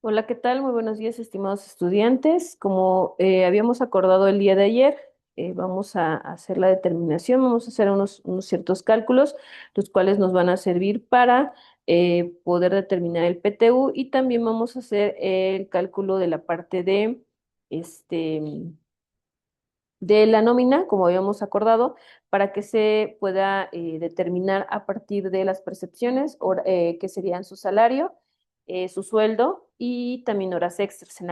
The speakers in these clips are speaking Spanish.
Hola, ¿qué tal? Muy buenos días, estimados estudiantes. Como habíamos acordado el día de ayer, vamos a hacer la determinación, vamos a hacer unos ciertos cálculos, los cuales nos van a servir para poder determinar el PTU y también vamos a hacer el cálculo de la parte este, de la nómina, como habíamos acordado, para que se pueda determinar a partir de las percepciones, que serían su salario, su sueldo y también horas extras. En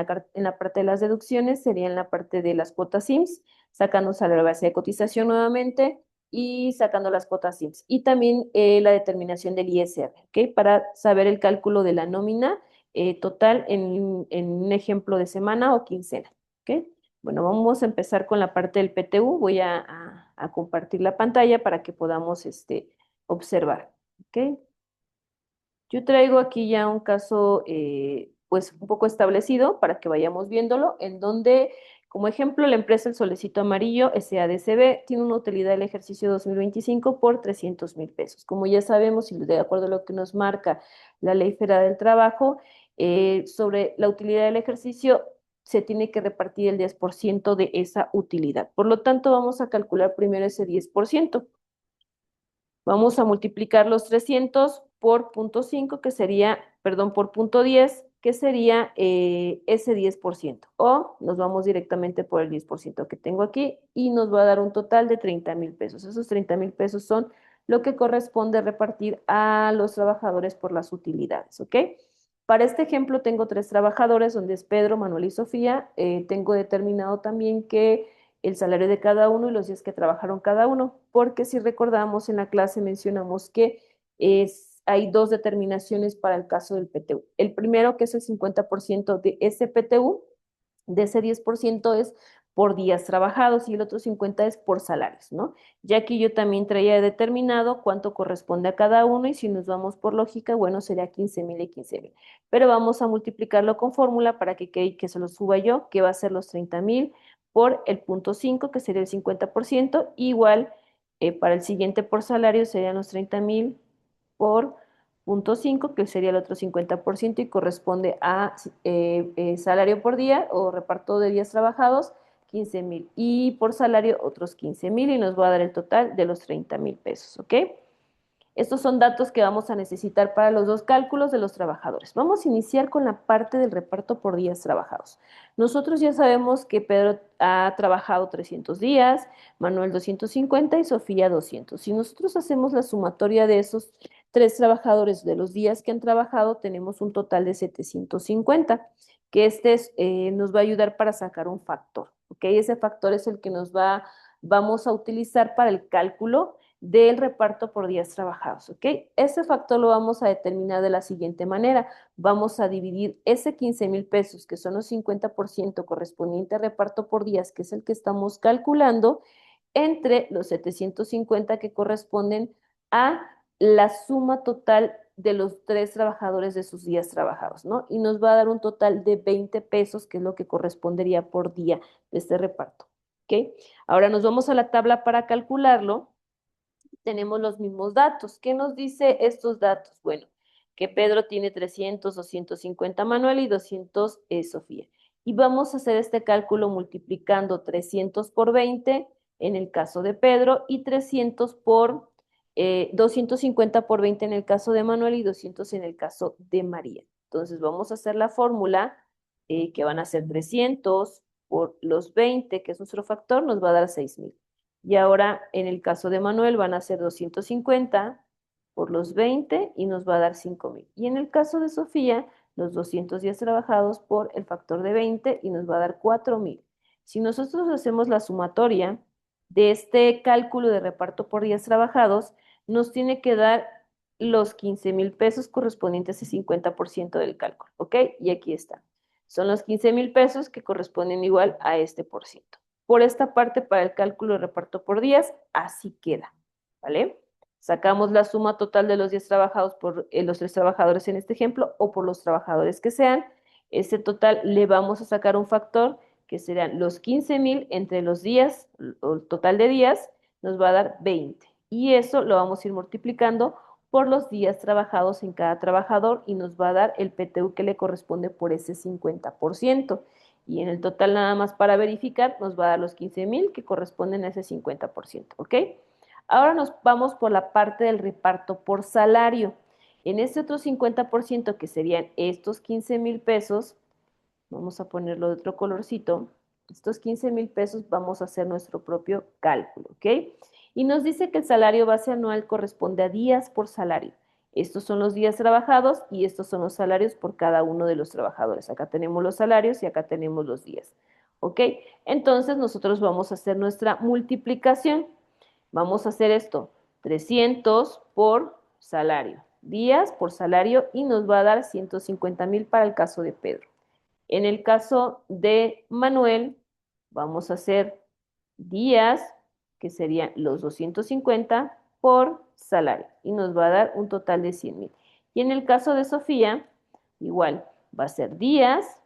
la parte de las deducciones sería en la parte de las cuotas IMSS, sacando salario base de cotización nuevamente y sacando las cuotas IMSS. Y también la determinación del ISR, ¿ok? Para saber el cálculo de la nómina total en un ejemplo de semana o quincena, ¿ok? Bueno, vamos a empezar con la parte del PTU. Voy a compartir la pantalla para que podamos observar. ¿Ok? Yo traigo aquí ya un caso pues un poco establecido para que vayamos viéndolo, en donde, como ejemplo, la empresa El Solecito Amarillo SADCB tiene una utilidad del ejercicio 2025 por 300,000 pesos. Como ya sabemos, y de acuerdo a lo que nos marca la Ley Federal del Trabajo, sobre la utilidad del ejercicio se tiene que repartir el 10% de esa utilidad. Por lo tanto, vamos a calcular primero ese 10%. Vamos a multiplicar los 300 por punto 5, que sería, perdón, por punto 10, que sería ese 10%. O nos vamos directamente por el 10% que tengo aquí y nos va a dar un total de 30,000 pesos. Esos 30,000 pesos son lo que corresponde repartir a los trabajadores por las utilidades, ¿ok? Para este ejemplo tengo tres trabajadores, donde es Pedro, Manuel y Sofía. Tengo determinado también que el salario de cada uno y los días que trabajaron cada uno, porque si recordamos en la clase mencionamos que hay dos determinaciones para el caso del PTU. El primero, que es el 50% de ese PTU, de ese 10% es por días trabajados y el otro 50 es por salarios, ¿no? Ya aquí yo también traía determinado cuánto corresponde a cada uno y si nos vamos por lógica, bueno, sería 15,000 y 15,000. Pero vamos a multiplicarlo con fórmula para que se lo suba yo, que va a ser los 30,000 por el punto 5, que sería el 50%, igual para el siguiente por salario serían los 30,000 por punto 5, que sería el otro 50% y corresponde a salario por día o reparto de días trabajados, 15,000. Y por salario, otros 15,000 y nos va a dar el total de los 30,000 pesos, ¿ok? Estos son datos que vamos a necesitar para los dos cálculos de los trabajadores. Vamos a iniciar con la parte del reparto por días trabajados. Nosotros ya sabemos que Pedro ha trabajado 300 días, Manuel 250 y Sofía 200. Si nosotros hacemos la sumatoria de esos tres trabajadores de los días que han trabajado, tenemos un total de 750, que nos va a ayudar para sacar un factor. ¿Ok? Ese factor es el que vamos a utilizar para el cálculo del reparto por días trabajados, ¿ok? Ese factor lo vamos a determinar de la siguiente manera. Vamos a dividir ese 15,000 pesos, que son los 50% correspondiente al reparto por días, que es el que estamos calculando, entre los 750 que corresponden a la suma total de los tres trabajadores de sus días trabajados, ¿no? Y nos va a dar un total de 20 pesos, que es lo que correspondería por día de este reparto, ¿ok? Ahora nos vamos a la tabla para calcularlo. Tenemos los mismos datos. ¿Qué nos dice estos datos? Bueno, que Pedro tiene 300, 250 Manuel y 200 Sofía. Y vamos a hacer este cálculo multiplicando 300 por 20 en el caso de Pedro y 250 por 20 en el caso de Manuel y 200 en el caso de María. Entonces vamos a hacer la fórmula que van a ser 300 por los 20, que es nuestro factor, nos va a dar 6,000. Y ahora en el caso de Manuel van a ser 250 por los 20 y nos va a dar 5,000. Y en el caso de Sofía, los 200 días trabajados por el factor de 20 y nos va a dar 4,000. Si nosotros hacemos la sumatoria de este cálculo de reparto por días trabajados, nos tiene que dar los 15,000 pesos correspondientes a ese 50% del cálculo, ¿ok? Y aquí está. Son los 15,000 pesos que corresponden igual a este por ciento. Por esta parte, para el cálculo de reparto por días, así queda, ¿vale? Sacamos la suma total de los días trabajados por los tres trabajadores en este ejemplo o por los trabajadores que sean. Ese total le vamos a sacar un factor que serán los 15,000 entre los días, o el total de días, nos va a dar 20. Y eso lo vamos a ir multiplicando por los días trabajados en cada trabajador y nos va a dar el PTU que le corresponde por ese 50%. Y en el total nada más para verificar nos va a dar los 15,000 que corresponden a ese 50%, ¿ok? Ahora nos vamos por la parte del reparto por salario. En este otro 50% que serían estos 15,000 pesos, vamos a ponerlo de otro colorcito, estos 15,000 pesos vamos a hacer nuestro propio cálculo, ¿ok? Y nos dice que el salario base anual corresponde a días por salario. Estos son los días trabajados y estos son los salarios por cada uno de los trabajadores. Acá tenemos los salarios y acá tenemos los días, ¿ok? Entonces nosotros vamos a hacer nuestra multiplicación. Vamos a hacer esto, 300 por salario, días por salario y nos va a dar 150,000 para el caso de Pedro. En el caso de Manuel, vamos a hacer días, que serían los 250 por salario, y nos va a dar un total de 100,000. Y en el caso de Sofía, igual, va a ser días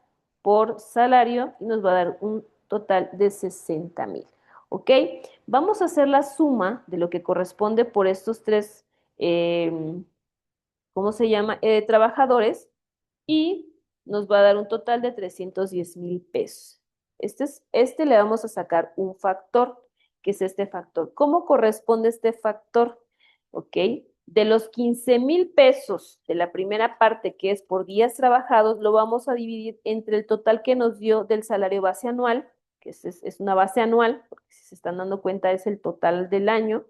por salario y nos va a dar un total de 60,000. ¿Ok? Vamos a hacer la suma de lo que corresponde por estos tres, ¿cómo se llama? Trabajadores y nos va a dar un total de 310,000 pesos. Este le vamos a sacar un factor, que es este factor. ¿Cómo corresponde este factor? ¿Ok? De los 15,000 pesos de la primera parte, que es por días trabajados, lo vamos a dividir entre el total que nos dio del salario base anual, que es una base anual, porque si se están dando cuenta es el total del año,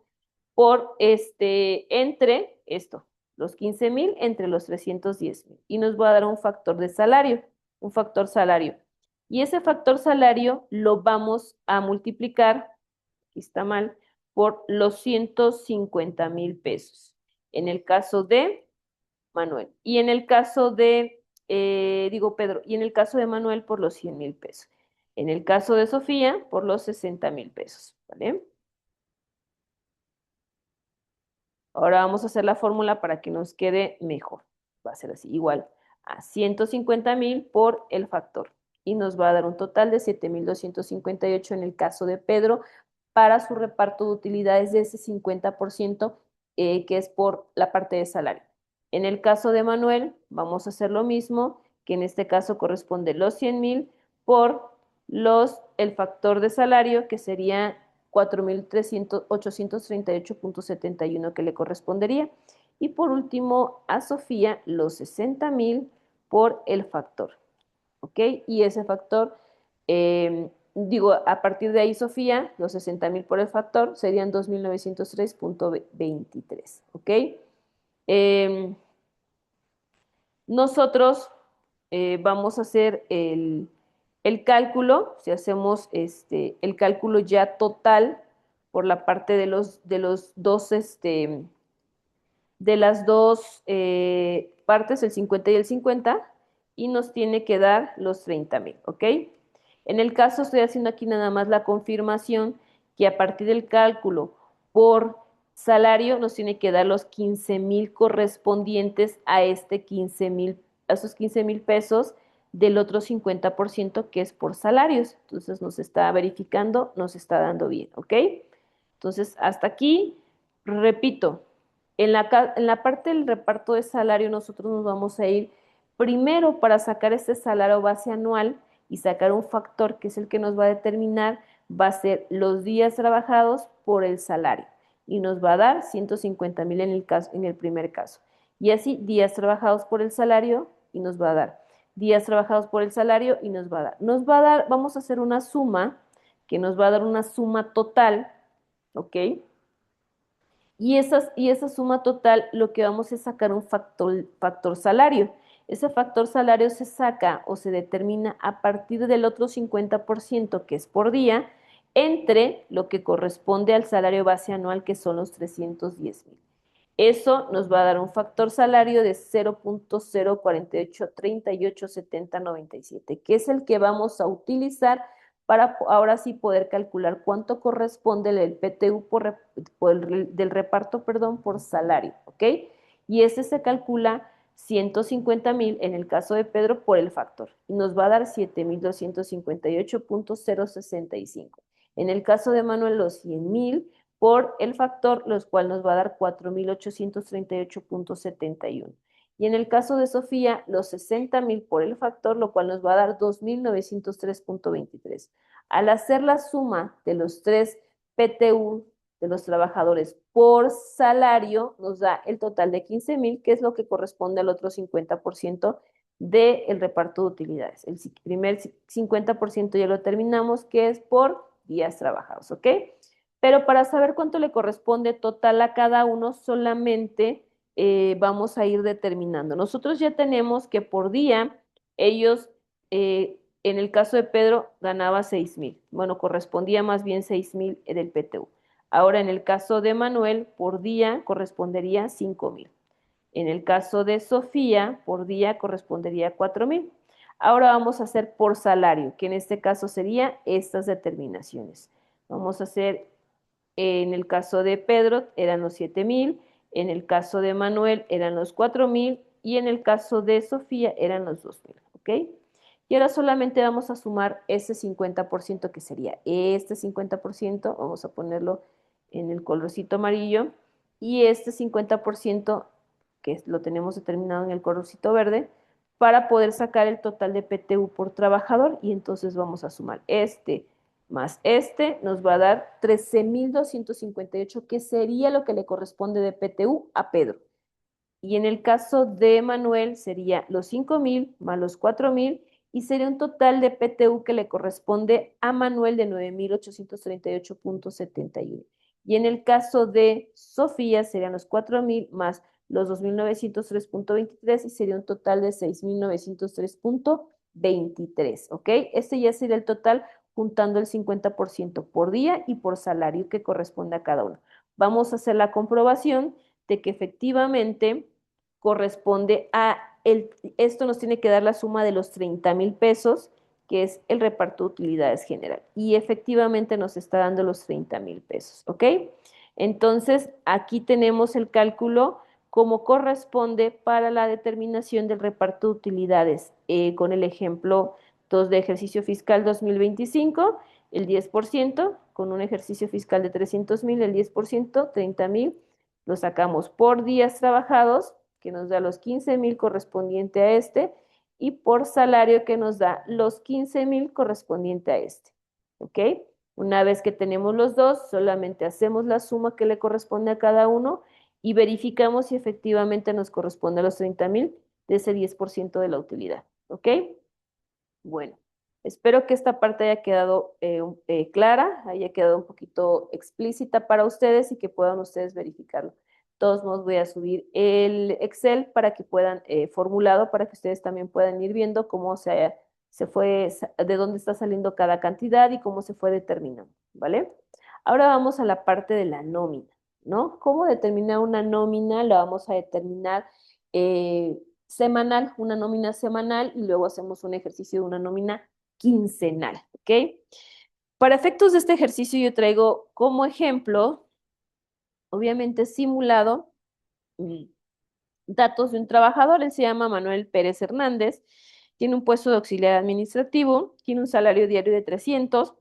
entre esto, los 15,000 entre los 310,000. Y nos va a dar un factor de salario, un factor salario. Y ese factor salario lo vamos a multiplicar, aquí está mal, por los 150,000 pesos. En el caso de Manuel. Y en el caso de, Pedro, y en el caso de Manuel por los 100,000 pesos. En el caso de Sofía por los 60,000 pesos, ¿vale? Ahora vamos a hacer la fórmula para que nos quede mejor. Va a ser así, igual a 150,000 por el factor. Y nos va a dar un total de 7,258 en el caso de Pedro para su reparto de utilidades de ese 50% que es por la parte de salario. En el caso de Manuel, vamos a hacer lo mismo, que en este caso corresponde los 100,000 por el factor de salario, que sería 4,838,71 que le correspondería. Y por último, a Sofía, los 60,000 por el factor. ¿Ok? Y ese factor, a partir de ahí, Sofía, los 60,000 por el factor serían 2,903,23. ¿Ok? Eh, nosotros vamos a hacer el cálculo, si hacemos el cálculo ya total por la parte de los dos, de las dos partes, el 50 y el 50, y nos tiene que dar los 30,000, ¿ok? En el caso, estoy haciendo aquí nada más la confirmación que a partir del cálculo por salario nos tiene que dar los 15,000 correspondientes a esos 15,000 pesos del otro 50% que es por salarios. Entonces nos está verificando, nos está dando bien, ¿ok? Entonces, hasta aquí, repito, en la parte del reparto de salario nosotros nos vamos a ir primero para sacar este salario base anual y sacar un factor que es el que nos va a determinar, va a ser los días trabajados por el salario y nos va a dar 150,000 en el primer caso. Y así, días trabajados por el salario y nos va a dar días trabajados por el salario y nos va a dar, vamos a hacer una suma que nos va a dar una suma total, ¿ok? Y esa suma total lo que vamos es sacar un factor salario. Ese factor salario se saca o se determina a partir del otro 50% que es por día, entre lo que corresponde al salario base anual, que son los 310,000. Eso nos va a dar un factor salario de 0,048387097, que es el que vamos a utilizar para ahora sí poder calcular cuánto corresponde el PTU del reparto, perdón, por salario, ¿ok? Y ese se calcula 150,000 en el caso de Pedro por el factor y nos va a dar 7,258,065. En el caso de Manuel, los 100,000 por el factor, los cual nos va a dar 4.838.71. Y en el caso de Sofía, los 60.000 por el factor, lo cual nos va a dar 2.903.23. Al hacer la suma de los tres PTU de los trabajadores por salario, nos da el total de 15.000, que es lo que corresponde al otro 50% del reparto de utilidades. El primer 50% ya lo terminamos, que es por días trabajados, ¿ok? Pero para saber cuánto le corresponde total a cada uno, solamente vamos a ir determinando. Nosotros ya tenemos que por día ellos, en el caso de Pedro, ganaba 6.000. Bueno, correspondía más bien 6.000 del PTU. Ahora, en el caso de Manuel, por día correspondería 5.000. En el caso de Sofía, por día correspondería a 4.000. Ahora vamos a hacer por salario, que en este caso sería estas determinaciones. Vamos a hacer, en el caso de Pedro eran los 7.000, en el caso de Manuel eran los 4.000 y en el caso de Sofía eran los 2.000, ¿ok? Y ahora solamente vamos a sumar ese 50% que sería este 50%, vamos a ponerlo en el colorcito amarillo, y este 50% que lo tenemos determinado en el colorcito verde, para poder sacar el total de PTU por trabajador, y entonces vamos a sumar este más este, nos va a dar 13.258, que sería lo que le corresponde de PTU a Pedro. Y en el caso de Manuel sería los 5.000 más los 4.000 y sería un total de PTU que le corresponde a Manuel de 9.838.71. Y en el caso de Sofía serían los 4.000 más los 2.903.23 y sería un total de 6.903.23, ¿ok? Este ya sería el total juntando el 50% por día y por salario que corresponde a cada uno. Vamos a hacer la comprobación de que efectivamente corresponde esto nos tiene que dar la suma de los 30.000 pesos, que es el reparto de utilidades general. Y efectivamente nos está dando los 30.000 pesos, ¿ok? Entonces, aquí tenemos el cálculo como corresponde para la determinación del reparto de utilidades, con el ejemplo 2 de ejercicio fiscal 2025, el 10%, con un ejercicio fiscal de 300.000, el 10%, 30.000, lo sacamos por días trabajados, que nos da los 15.000 correspondiente a este, y por salario que nos da los 15.000 correspondiente a este. ¿Ok? Una vez que tenemos los dos, solamente hacemos la suma que le corresponde a cada uno y verificamos si efectivamente nos corresponde a los 30.000 de ese 10% de la utilidad. ¿Ok? Bueno, espero que esta parte haya quedado clara, haya quedado un poquito explícita para ustedes y que puedan ustedes verificarlo. De todos modos, voy a subir el Excel para que puedan, formulado, para que ustedes también puedan ir viendo cómo se fue, de dónde está saliendo cada cantidad y cómo se fue determinando, ¿vale? Ahora vamos a la parte de la nómina, ¿no? ¿Cómo determinar una nómina? La vamos a determinar semanal, una nómina semanal, y luego hacemos un ejercicio de una nómina quincenal, ¿ok? Para efectos de este ejercicio yo traigo como ejemplo, obviamente simulado, mm, datos de un trabajador. Él se llama Manuel Pérez Hernández, tiene un puesto de auxiliar administrativo, tiene un salario diario de 300,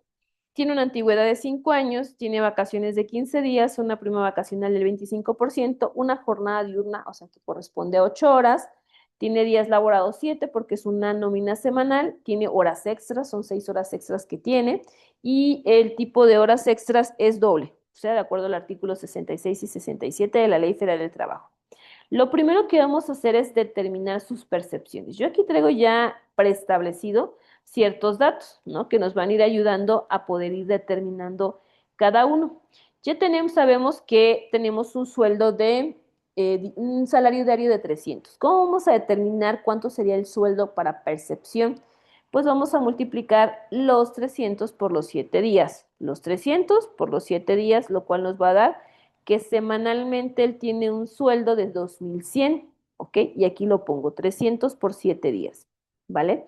tiene una antigüedad de 5 años, tiene vacaciones de 15 días, una prima vacacional del 25%, una jornada diurna, o sea que corresponde a 8 horas, tiene días laborados 7 porque es una nómina semanal, tiene horas extras, son 6 horas extras que tiene, y el tipo de horas extras es doble, o sea, de acuerdo al artículo 66 y 67 de la Ley Federal del Trabajo. Lo primero que vamos a hacer es determinar sus percepciones. Yo aquí traigo ya preestablecido ciertos datos, ¿no? Que nos van a ir ayudando a poder ir determinando cada uno. Ya sabemos que tenemos un sueldo de un salario diario de 300. ¿Cómo vamos a determinar cuánto sería el sueldo para percepción? Pues vamos a multiplicar los 300 por los 7 días. Los 300 por los 7 días, lo cual nos va a dar que semanalmente él tiene un sueldo de 2.100, ¿ok? Y aquí lo pongo, 300 por 7 días, ¿vale?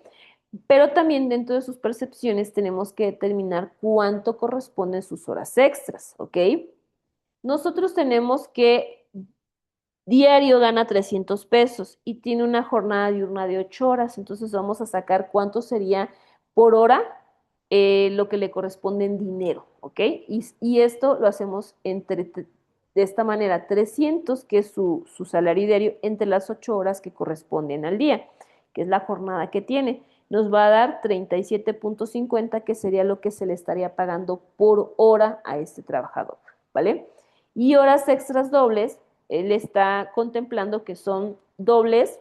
Pero también dentro de sus percepciones tenemos que determinar cuánto corresponden sus horas extras, ¿ok? Nosotros tenemos que diario gana 300 pesos y tiene una jornada diurna de 8 horas, entonces vamos a sacar cuánto sería por hora lo que le corresponde en dinero, ¿ok? Y esto lo hacemos de esta manera, 300, que es su salario diario, entre las 8 horas que corresponden al día, que es la jornada que tiene. Nos va a dar 37.50, que sería lo que se le estaría pagando por hora a este trabajador, ¿vale? Y horas extras dobles, él está contemplando que son dobles.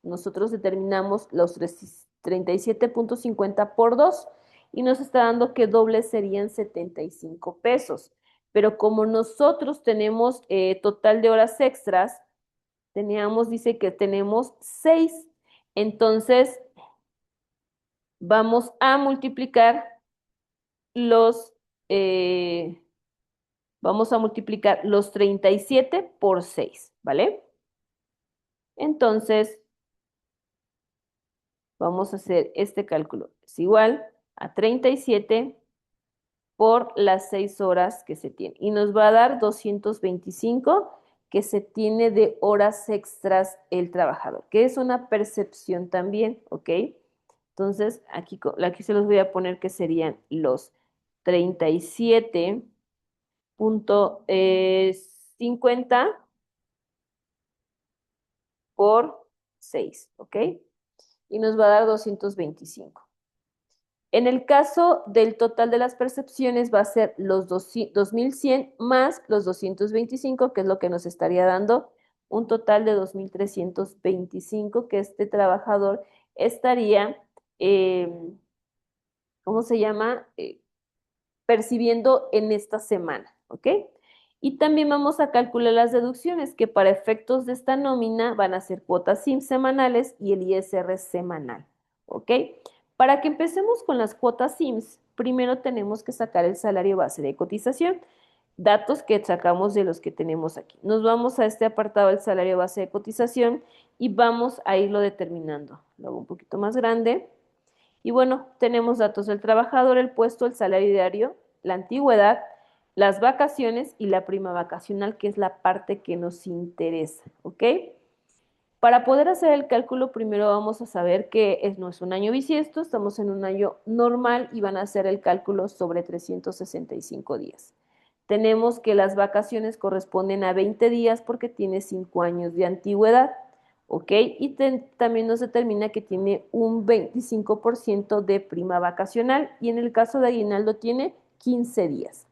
Nosotros determinamos los 37.50 por 2 y nos está dando que doble serían 75 pesos. Pero como nosotros tenemos total de horas extras, dice que tenemos 6. Entonces, vamos a multiplicar los, eh, vamos a multiplicar los 37 por 6, ¿vale? Entonces, vamos a hacer este cálculo. Es igual a 37 por las 6 horas que se tiene. Y nos va a dar 225 que se tiene de horas extras el trabajador, que es una percepción también, ¿ok? Entonces, aquí se los voy a poner que serían los 37.50 por 6, ¿ok? Y nos va a dar 225. En el caso del total de las percepciones va a ser los 2100 más los 225, que es lo que nos estaría dando un total de 2325 que este trabajador estaría, eh, ¿cómo se llama? Percibiendo en esta semana, ¿ok? Y también vamos a calcular las deducciones, que para efectos de esta nómina van a ser cuotas SIM semanales y el ISR semanal, ¿ok? Para que empecemos con las cuotas SIMS, primero tenemos que sacar el salario base de cotización, datos que sacamos de los que tenemos aquí. Nos vamos a este apartado del salario base de cotización y vamos a irlo determinando. Lo hago un poquito más grande. Y bueno, tenemos datos del trabajador, el puesto, el salario diario, la antigüedad, las vacaciones y la prima vacacional, que es la parte que nos interesa, ¿ok? Para poder hacer el cálculo, primero vamos a saber que no es un año bisiesto, estamos en un año normal y van a hacer el cálculo sobre 365 días. Tenemos que las vacaciones corresponden a 20 días porque tiene 5 años de antigüedad, ¿ok? Y también nos determina que tiene un 25% de prima vacacional y en el caso de aguinaldo tiene 15 días.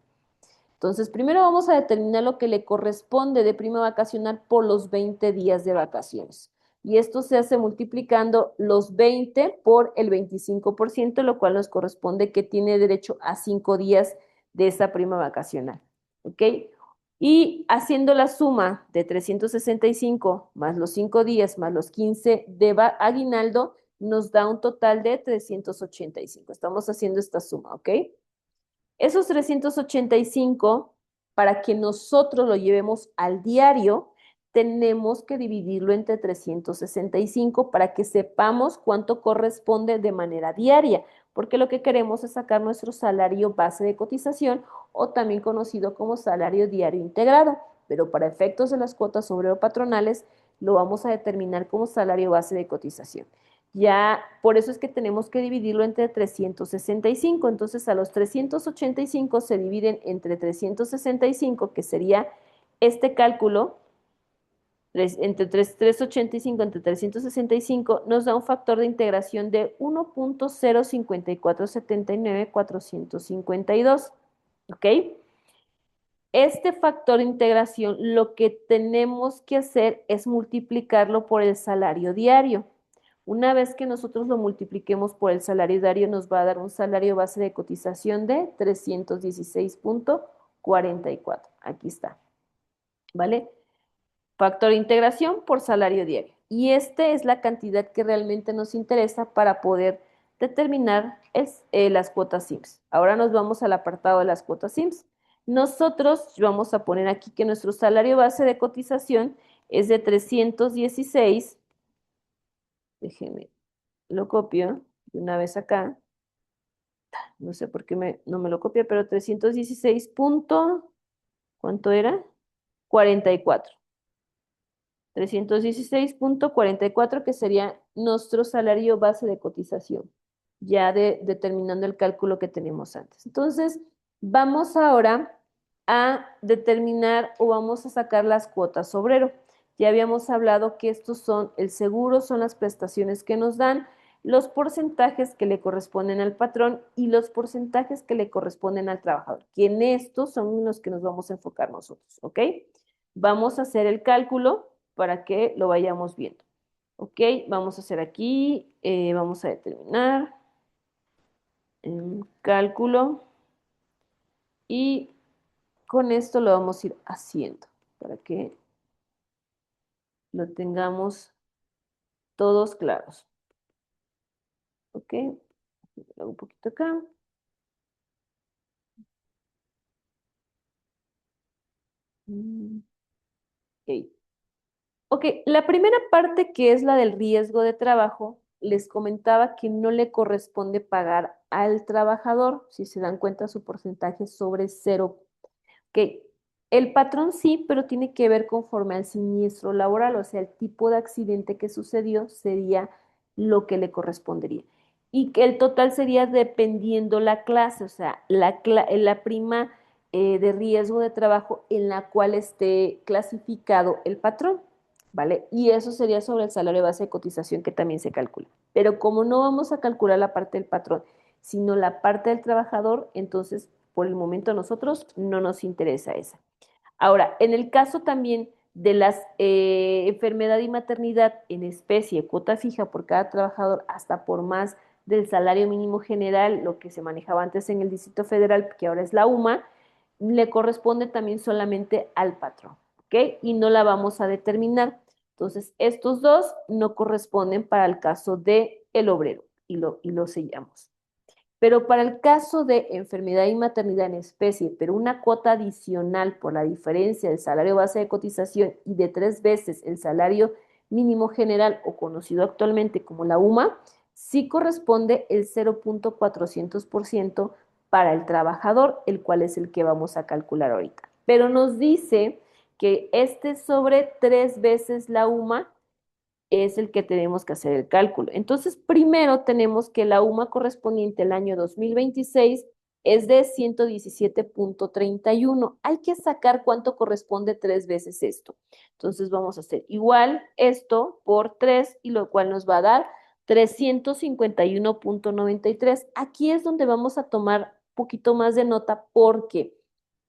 Entonces, primero vamos a determinar lo que le corresponde de prima vacacional por los 20 días de vacaciones. Y esto se hace multiplicando los 20 por el 25%, lo cual nos corresponde que tiene derecho a 5 días de esa prima vacacional. ¿Ok? Y haciendo la suma de 365 más los 5 días más los 15 de aguinaldo, nos da un total de 385. Estamos haciendo esta suma, ¿ok? Esos 385, para que nosotros lo llevemos al diario, tenemos que dividirlo entre 365 para que sepamos cuánto corresponde de manera diaria, porque lo que queremos es sacar nuestro salario base de cotización o también conocido como salario diario integrado, pero para efectos de las cuotas obrero patronales lo vamos a determinar como salario base de cotización. Ya, por eso es que tenemos que dividirlo entre 365. Entonces, a los 385 se dividen entre 365, que sería este cálculo, entre 385 entre 365, nos da un factor de integración de 1.05479452. ¿Ok? Este factor de integración, lo que tenemos que hacer es multiplicarlo por el salario diario. Una vez que nosotros lo multipliquemos por el salario diario, nos va a dar un salario base de cotización de 316.44. Aquí está, ¿vale? Factor de integración por salario diario. Y esta es la cantidad que realmente nos interesa para poder determinar las cuotas SIMS. Ahora nos vamos al apartado de las cuotas SIMS. Nosotros vamos a poner aquí que nuestro salario base de cotización es de 316. Déjenme, lo copio de una vez acá. No sé por qué no me lo copia, pero 316 punto, ¿cuánto era? 44. 316.44, que sería nuestro salario base de cotización. ya determinando el cálculo que tenemos antes. Entonces, vamos ahora a determinar o vamos a sacar las cuotas obrero. Ya habíamos hablado que estos son el seguro, son las prestaciones que nos dan, los porcentajes que le corresponden al patrón y los porcentajes que le corresponden al trabajador, que en estos son los que nos vamos a enfocar nosotros, ¿ok? Vamos a hacer el cálculo para que lo vayamos viendo. Ok, vamos a hacer aquí, vamos a determinar cálculo y con esto lo vamos a ir haciendo para que lo tengamos todos claros. Ok, lo hago un poquito acá. Ok. Ok, la primera parte que es la del riesgo de trabajo, les comentaba que no le corresponde pagar al trabajador, si se dan cuenta su porcentaje es sobre cero. Ok, el patrón sí, pero tiene que ver conforme al siniestro laboral, o sea, el tipo de accidente que sucedió sería lo que le correspondería. Y que el total sería dependiendo la clase, o sea, la prima de riesgo de trabajo en la cual esté clasificado el patrón, ¿vale? Y eso sería sobre el salario base de cotización que también se calcula. Pero como no vamos a calcular la parte del patrón, sino la parte del trabajador, entonces por el momento a nosotros no nos interesa esa. Ahora, en el caso también de las enfermedad y maternidad en especie, cuota fija por cada trabajador, hasta por más del salario mínimo general, lo que se manejaba antes en el Distrito Federal, que ahora es la UMA, le corresponde también solamente al patrón, ¿ok? Y no la vamos a determinar. Entonces, estos dos no corresponden para el caso de el obrero y lo sellamos. Pero para el caso de enfermedad y maternidad en especie, pero una cuota adicional por la diferencia del salario base de cotización y de 3 veces el salario mínimo general o conocido actualmente como la UMA, sí corresponde el 0.400% para el trabajador, el cual es el que vamos a calcular ahorita. Pero nos dice que este sobre 3 veces la UMA es el que tenemos que hacer el cálculo. Entonces, primero tenemos que la UMA correspondiente al año 2026 es de 117.31. Hay que sacar cuánto corresponde 3 veces esto. Entonces, vamos a hacer igual esto por 3 y lo cual nos va a dar 351.93. Aquí es donde vamos a tomar un poquito más de nota porque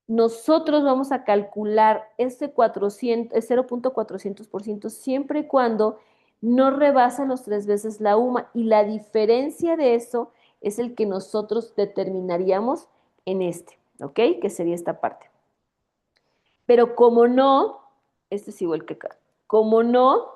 nosotros vamos a calcular ese 400, 0.400% siempre y cuando no rebasa los 3 veces la UMA y la diferencia de eso es el que nosotros determinaríamos en este, ¿ok? Que sería esta parte. Pero como no, este es igual que acá, como no,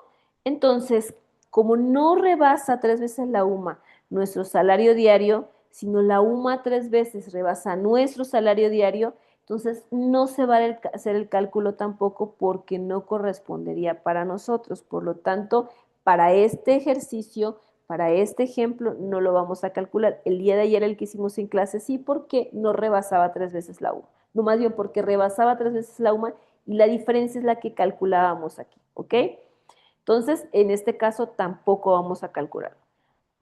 entonces, como no rebasa 3 veces la UMA nuestro salario diario, sino la UMA 3 veces rebasa nuestro salario diario, entonces no se va a hacer el cálculo tampoco porque no correspondería para nosotros. Por lo tanto, para este ejercicio, para este ejemplo, no lo vamos a calcular. El día de ayer el que hicimos en clase sí, porque no rebasaba 3 veces la UMA, no más bien porque rebasaba 3 veces la UMA y la diferencia es la que calculábamos aquí, ¿ok? Entonces, en este caso tampoco vamos a calcular.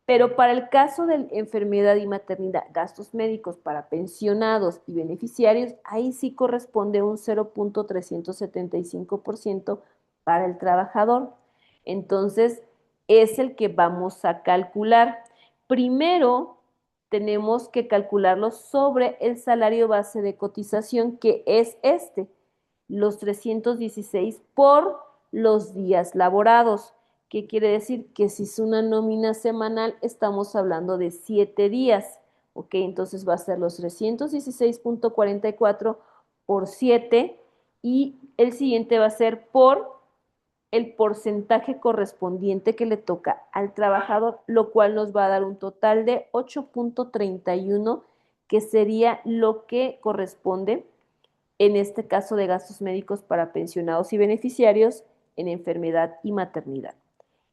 Pero para el caso de enfermedad y maternidad, gastos médicos para pensionados y beneficiarios, ahí sí corresponde un 0.375% para el trabajador. Entonces, es el que vamos a calcular. Primero, tenemos que calcularlo sobre el salario base de cotización, que es este, los 316 por los días laborados. ¿Qué quiere decir? Que si es una nómina semanal, estamos hablando de 7 días. ¿Ok? Entonces va a ser los 316.44 por 7 y el siguiente va a ser por el porcentaje correspondiente que le toca al trabajador, lo cual nos va a dar un total de 8.31, que sería lo que corresponde en este caso de gastos médicos para pensionados y beneficiarios en enfermedad y maternidad.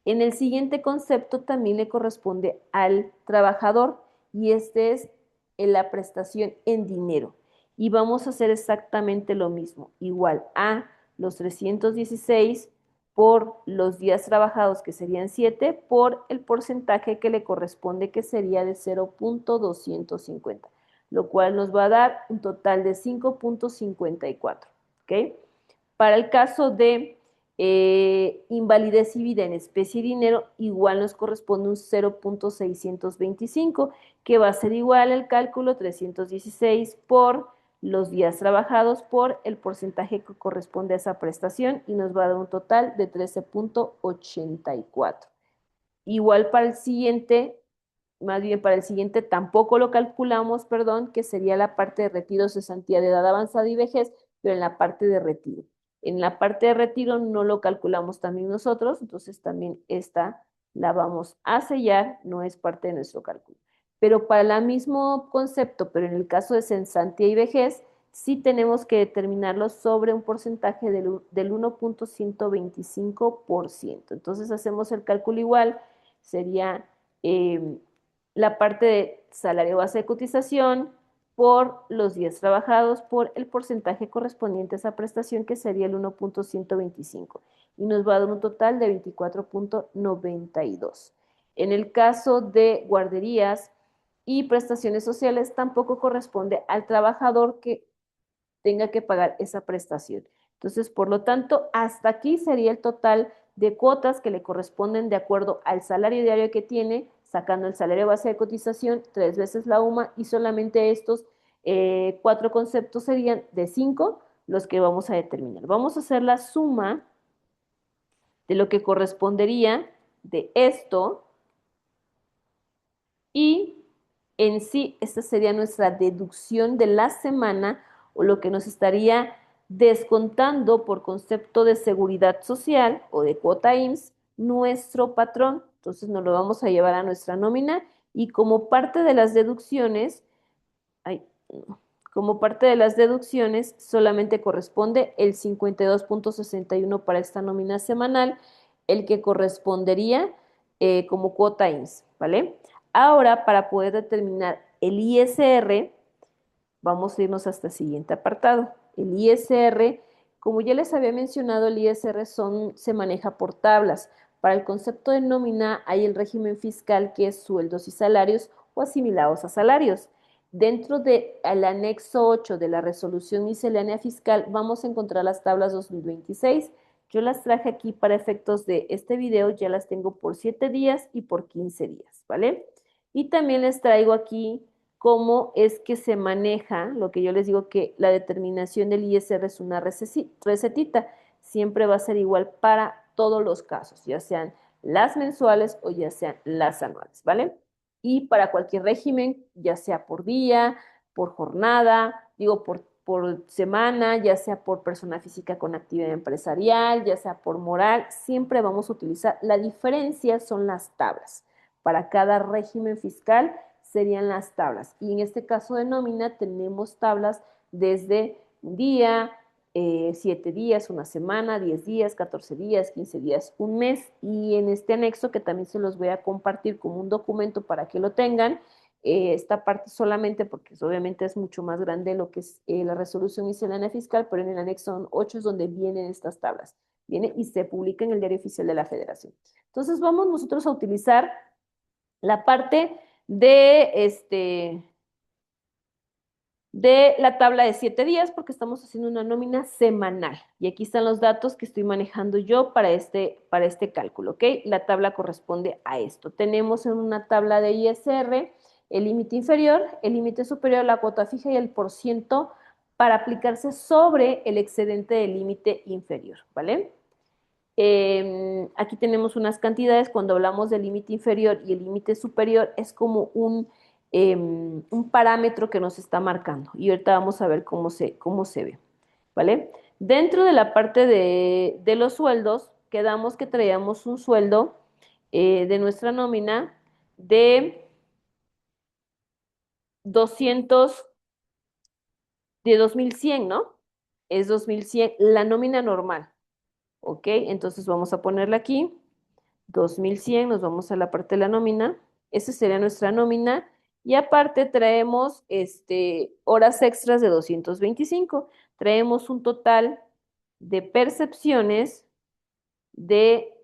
En el siguiente concepto también le corresponde al trabajador y este es en la prestación en dinero. Y vamos a hacer exactamente lo mismo, igual a los 316 por los días trabajados, que serían 7, por el porcentaje que le corresponde, que sería de 0.250, lo cual nos va a dar un total de 5.54. ¿Ok? Para el caso de invalidez y vida en especie y dinero, igual nos corresponde un 0.625, que va a ser igual al cálculo 316 por los días trabajados por el porcentaje que corresponde a esa prestación, y nos va a dar un total de 13.84. Igual para el siguiente, más bien para el siguiente tampoco lo calculamos, perdón, que sería la parte de retiro, cesantía de edad avanzada y vejez, pero en la parte de retiro. En la parte de retiro no lo calculamos también nosotros, entonces también esta la vamos a sellar, no es parte de nuestro cálculo. Pero para el mismo concepto, pero en el caso de cesantía y vejez, sí tenemos que determinarlo sobre un porcentaje del 1.125%. Entonces hacemos el cálculo igual, sería la parte de salario base de cotización por los días trabajados por el porcentaje correspondiente a esa prestación, que sería el 1.125, y nos va a dar un total de 24.92. En el caso de guarderías y prestaciones sociales, tampoco corresponde al trabajador que tenga que pagar esa prestación. Entonces, por lo tanto, hasta aquí sería el total de cuotas que le corresponden de acuerdo al salario diario que tiene, sacando el salario base de cotización, 3 veces la UMA, y solamente estos 4 conceptos serían de 5 los que vamos a determinar. Vamos a hacer la suma de lo que correspondería de esto, y en sí esta sería nuestra deducción de la semana, o lo que nos estaría descontando por concepto de seguridad social o de cuota IMSS nuestro patrón. Entonces nos lo vamos a llevar a nuestra nómina, y como parte de las deducciones, ay, no, como parte de las deducciones solamente corresponde el 52.61 para esta nómina semanal, el que correspondería como cuota IMSS, ¿vale? Ahora, para poder determinar el ISR, vamos a irnos hasta el siguiente apartado. El ISR, como ya les había mencionado, el ISR se maneja por tablas. Para el concepto de nómina hay el régimen fiscal, que es sueldos y salarios o asimilados a salarios. Dentro del anexo 8 de la resolución miscelánea fiscal vamos a encontrar las tablas 2026. Yo las traje aquí para efectos de este video, ya las tengo por 7 días y por 15 días, ¿vale? Y también les traigo aquí cómo es que se maneja, lo que yo les digo, que la determinación del ISR es una recetita, siempre va a ser igual para todos los casos, ya sean las mensuales o ya sean las anuales, ¿vale? Y para cualquier régimen, ya sea por día, por jornada, digo, por semana, ya sea por persona física con actividad empresarial, ya sea por moral, siempre vamos a utilizar. La diferencia son las tablas. Para cada régimen fiscal serían las tablas. Y en este caso de nómina tenemos tablas desde un día, 7 días, una semana, 10 días, 14 días, 15 días, un mes. Y en este anexo, que también se los voy a compartir como un documento para que lo tengan, esta parte solamente porque obviamente es mucho más grande lo que es la resolución miscelánea fiscal, pero en el anexo 8 es donde vienen estas tablas. Viene y se publica en el Diario Oficial de la Federación. Entonces vamos nosotros a utilizar la parte de la tabla de 7 días, porque estamos haciendo una nómina semanal. Y aquí están los datos que estoy manejando yo para este cálculo, ¿ok? La tabla corresponde a esto. Tenemos en una tabla de ISR el límite inferior, el límite superior, la cuota fija y el porciento para aplicarse sobre el excedente del límite inferior, ¿vale? Aquí tenemos unas cantidades. Cuando hablamos del límite inferior y el límite superior, es como un parámetro que nos está marcando. Y ahorita vamos a ver cómo se ve, ¿vale? Dentro de la parte de los sueldos, quedamos que traíamos un sueldo de nuestra nómina de 200, de 2100, ¿no? Es 2100 la nómina normal, ¿ok? Entonces vamos a ponerla aquí. 2100, nos vamos a la parte de la nómina. Esa sería nuestra nómina. Y aparte traemos horas extras de 225. Traemos un total de percepciones de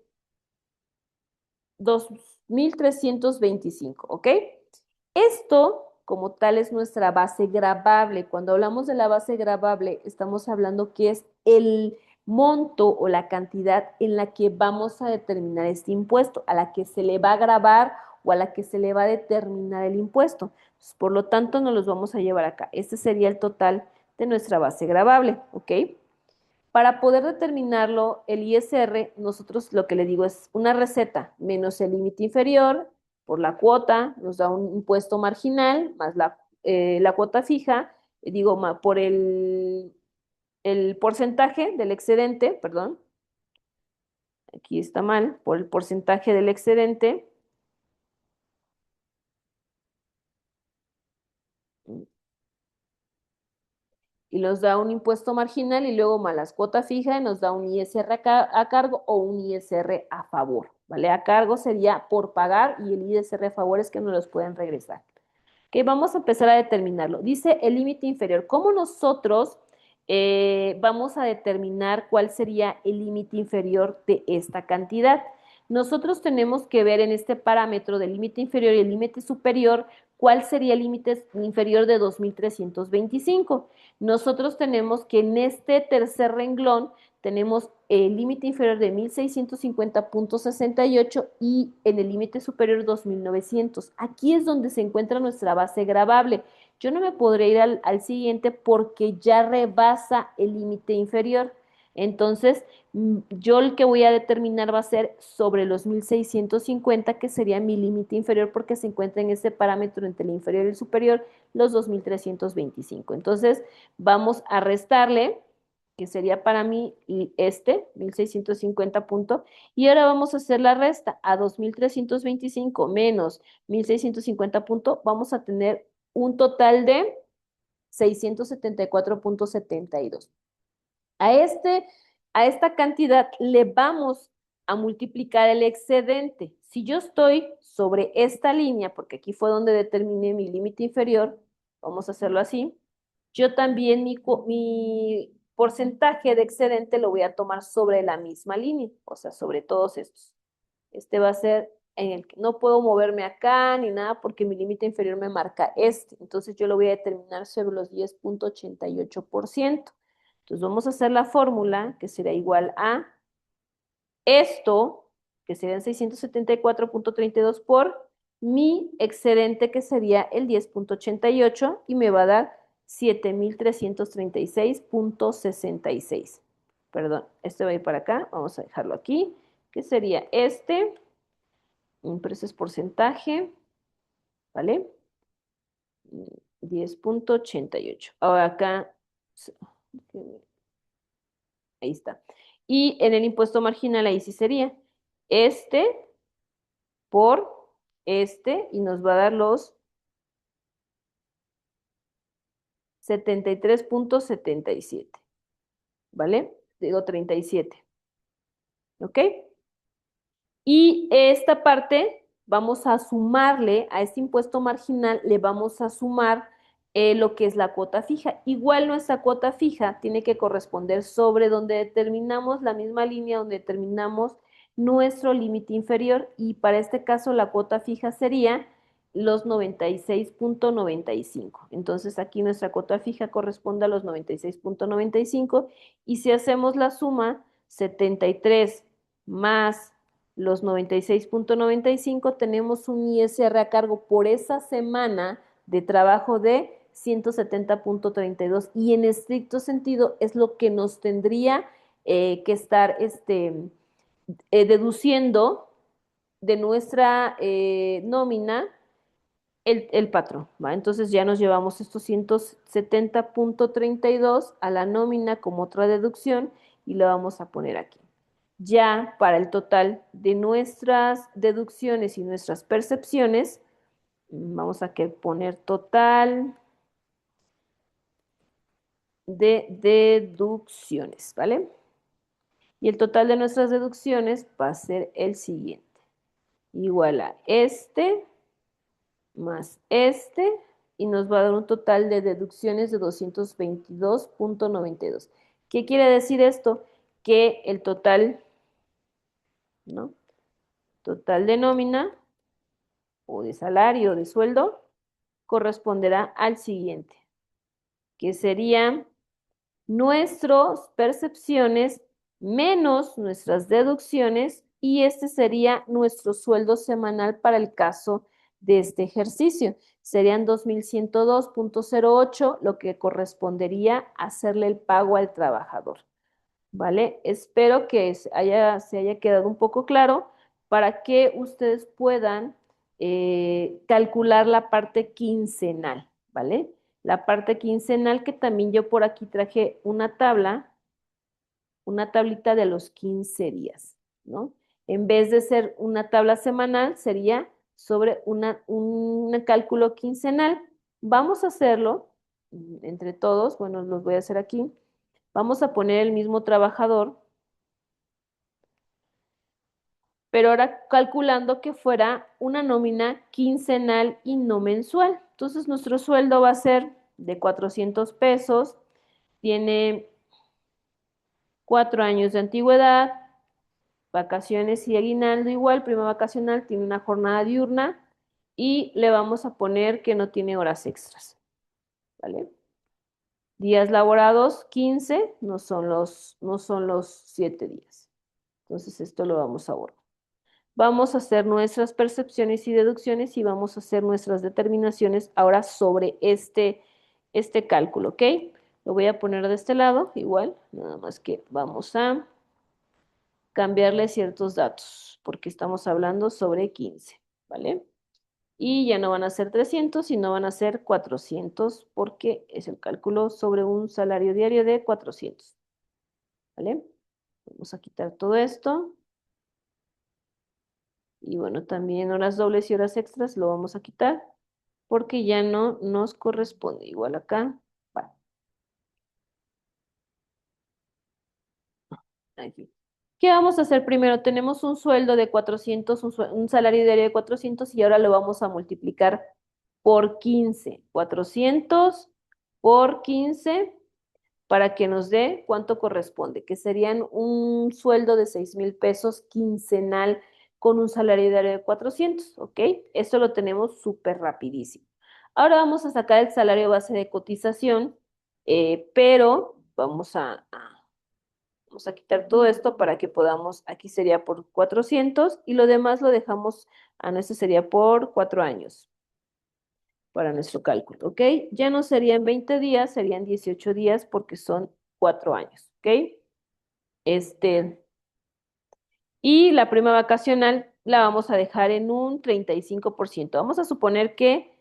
2.325, ¿ok? Esto, como tal, es nuestra base gravable. Cuando hablamos de la base gravable, estamos hablando que es el monto o la cantidad en la que vamos a determinar este impuesto, a la que se le va a gravar o a la que se le va a determinar el impuesto. Entonces, por lo tanto, nos los vamos a llevar acá. Este sería el total de nuestra base gravable, ¿ok? Para poder determinarlo, el ISR, nosotros lo que le digo es una receta menos el límite inferior por la cuota, nos da un impuesto marginal más la cuota fija, digo, por el porcentaje del excedente, perdón, aquí está mal, por el porcentaje del excedente, y nos da un impuesto marginal y luego más las cuotas fijas nos da un ISR a cargo o un ISR a favor, ¿vale? A cargo sería por pagar y el ISR a favor es que nos los pueden regresar. Ok, vamos a empezar a determinarlo. Dice el límite inferior. ¿Cómo nosotros vamos a determinar cuál sería el límite inferior de esta cantidad? Nosotros tenemos que ver en este parámetro del límite inferior y el límite superior cuál sería el límite inferior de 2.325. Nosotros tenemos que en este tercer renglón tenemos el límite inferior de 1.650.68 y en el límite superior 2.900. Aquí es donde se encuentra nuestra base gravable. Yo no me podré ir al siguiente porque ya rebasa el límite inferior. Entonces, yo el que voy a determinar va a ser sobre los 1.650, que sería mi límite inferior porque se encuentra en ese parámetro entre el inferior y el superior, los 2.325. Entonces, vamos a restarle, que sería para mí este, 1.650 puntos, y ahora vamos a hacer la resta a 2.325 menos 1.650 puntos, vamos a tener un total de 674.72. A, este, a esta cantidad le vamos a multiplicar el excedente. Si yo estoy sobre esta línea, porque aquí fue donde determiné mi límite inferior, vamos a hacerlo así, yo también mi porcentaje de excedente lo voy a tomar sobre la misma línea, o sea, sobre todos estos. Este va a ser en el que no puedo moverme acá ni nada porque mi límite inferior me marca este. Entonces yo lo voy a determinar sobre los 10.88%. Entonces vamos a hacer la fórmula que será igual a esto, que serían 674.32 por mi excedente, que sería el 10.88 y me va a dar 7.336.66. Perdón, este va a ir para acá, vamos a dejarlo aquí, que sería este, pero ese es porcentaje, ¿vale? 10.88. Ahora acá, ahí está. Y en el impuesto marginal ahí sí sería este por este y nos va a dar los 73.77, ¿vale? Digo 37, ¿ok? Y esta parte vamos a sumarle a este impuesto marginal, le vamos a sumar lo que es la cuota fija. Igual nuestra cuota fija tiene que corresponder sobre donde determinamos la misma línea donde determinamos nuestro límite inferior y para este caso la cuota fija sería los 96.95. Entonces aquí nuestra cuota fija corresponde a los 96.95 y si hacemos la suma 73 más los 96.95, tenemos un ISR a cargo por esa semana de trabajo de 170.32 y en estricto sentido es lo que nos tendría que estar deduciendo de nuestra nómina el patrón, ¿va? Entonces ya nos llevamos estos 170.32 a la nómina como otra deducción y lo vamos a poner aquí. Ya para el total de nuestras deducciones y nuestras percepciones, vamos a poner total de deducciones, ¿vale? Y el total de nuestras deducciones va a ser el siguiente. Igual a este más este y nos va a dar un total de deducciones de 222.92. ¿Qué quiere decir esto? Que el total ¿no? Total de nómina o de salario o de sueldo corresponderá al siguiente, que serían nuestras percepciones menos nuestras deducciones y este sería nuestro sueldo semanal para el caso de este ejercicio. Serían 2102.08, lo que correspondería hacerle el pago al trabajador. ¿Vale? Espero que se haya quedado un poco claro para que ustedes puedan calcular la parte quincenal, ¿vale? La parte quincenal que también yo por aquí traje una tablita de los 15 días, ¿no? En vez de ser una tabla semanal, sería sobre un cálculo quincenal. Vamos a hacerlo entre todos, bueno, los voy a hacer aquí. Vamos a poner el mismo trabajador, pero ahora calculando que fuera una nómina quincenal y no mensual. Entonces nuestro sueldo va a ser de 400 pesos, tiene 4 años de antigüedad, vacaciones y aguinaldo igual, prima vacacional, tiene una jornada diurna y le vamos a poner que no tiene horas extras, ¿vale? Días laborados, 15, no son los 7 días. Entonces esto lo vamos a borrar. Vamos a hacer nuestras percepciones y deducciones y vamos a hacer nuestras determinaciones ahora sobre este cálculo, ¿ok? Lo voy a poner de este lado, igual, nada más que vamos a cambiarle ciertos datos, porque estamos hablando sobre 15, ¿vale? Y ya no van a ser 300, sino van a ser 400, porque es el cálculo sobre un salario diario de 400, ¿vale? Vamos a quitar todo esto. Y bueno, también horas dobles y horas extras lo vamos a quitar porque ya no nos corresponde. Igual acá, va, aquí. ¿Qué vamos a hacer primero? Tenemos un sueldo de 400, un salario diario de 400 y ahora lo vamos a multiplicar por 15. 400 por 15 para que nos dé cuánto corresponde, que serían un sueldo de 6,000 pesos quincenal con un salario diario de 400, ¿ok? Esto lo tenemos súper rapidísimo. Ahora vamos a sacar el salario base de cotización, pero vamos a quitar todo esto para que podamos, aquí sería por 400 y lo demás lo dejamos, este sería por 4 años para nuestro cálculo, ¿ok? Ya no serían 20 días, serían 18 días porque son 4 años, ¿ok? Este, y la prima vacacional la vamos a dejar en un 35%. Vamos a suponer que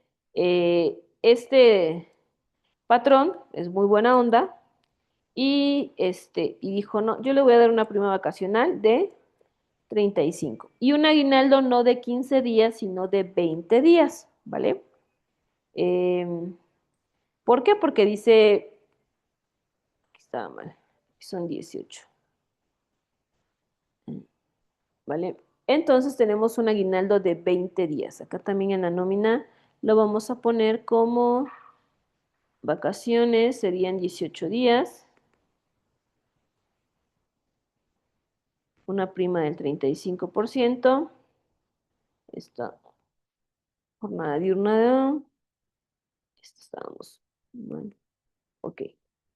este patrón es muy buena onda y dijo, no, yo le voy a dar una prima vacacional de 35 y un aguinaldo no de 15 días, sino de 20 días, ¿vale? Em, ¿Por qué? Porque dice, aquí estaba mal, son 18, ¿vale? Entonces tenemos un aguinaldo de 20 días. Acá también en la nómina lo vamos a poner como vacaciones, serían 18 días, una prima del 35%, esta jornada diurna de... Esto estábamos, bueno, ok,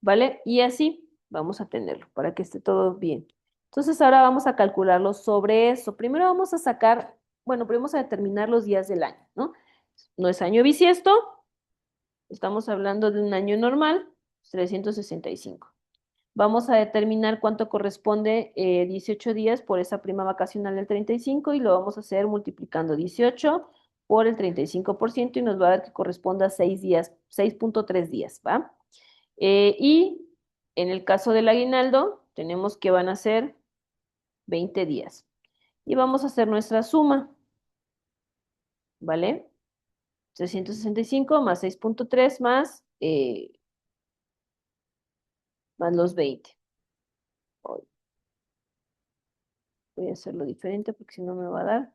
¿vale? Y así vamos a tenerlo para que esté todo bien. Entonces ahora vamos a calcularlo sobre eso. Primero vamos a sacar, bueno, primero vamos a determinar los días del año, ¿no? No es año bisiesto, estamos hablando de un año normal, 365. Vamos a determinar cuánto corresponde 18 días por esa prima vacacional del 35 y lo vamos a hacer multiplicando 18 por el 35% y nos va a dar que corresponda a 6 días, 6,3 días, ¿va? Y en el caso del aguinaldo, tenemos que van a ser 20 días. Y vamos a hacer nuestra suma, ¿vale? 365 más 6,3 más los 20. Voy a hacerlo diferente porque si no me va a dar.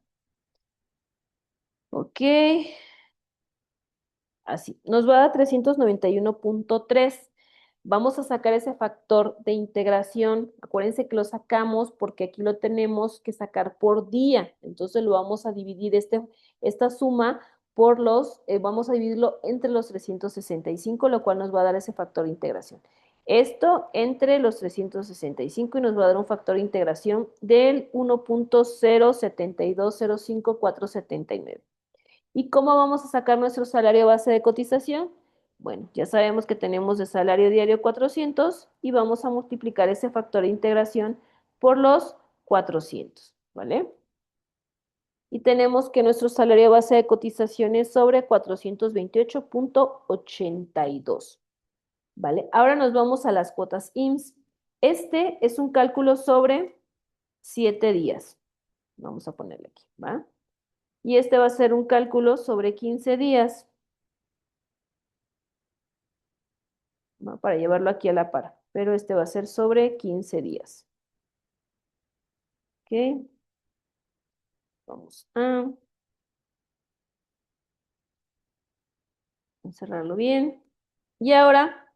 Ok, así. Nos va a dar 391,3. Vamos a sacar ese factor de integración. Acuérdense que lo sacamos porque aquí lo tenemos que sacar por día. Entonces lo vamos a dividir esta suma por vamos a dividirlo entre los 365, lo cual nos va a dar ese factor de integración. Esto entre los 365 y nos va a dar un factor de integración del 1.07205479. ¿Y cómo vamos a sacar nuestro salario base de cotización? Bueno, ya sabemos que tenemos de salario diario 400 y vamos a multiplicar ese factor de integración por los 400, ¿vale? Y tenemos que nuestro salario base de cotización es sobre 428.82, ¿vale? Ahora nos vamos a las cuotas IMSS. Este es un cálculo sobre 7 días. Vamos a ponerle aquí, ¿va? Y este va a ser un cálculo sobre 15 días. ¿No? Para llevarlo aquí a la par, pero este va a ser sobre 15 días. ¿Ok? Vamos a encerrarlo bien. Y ahora,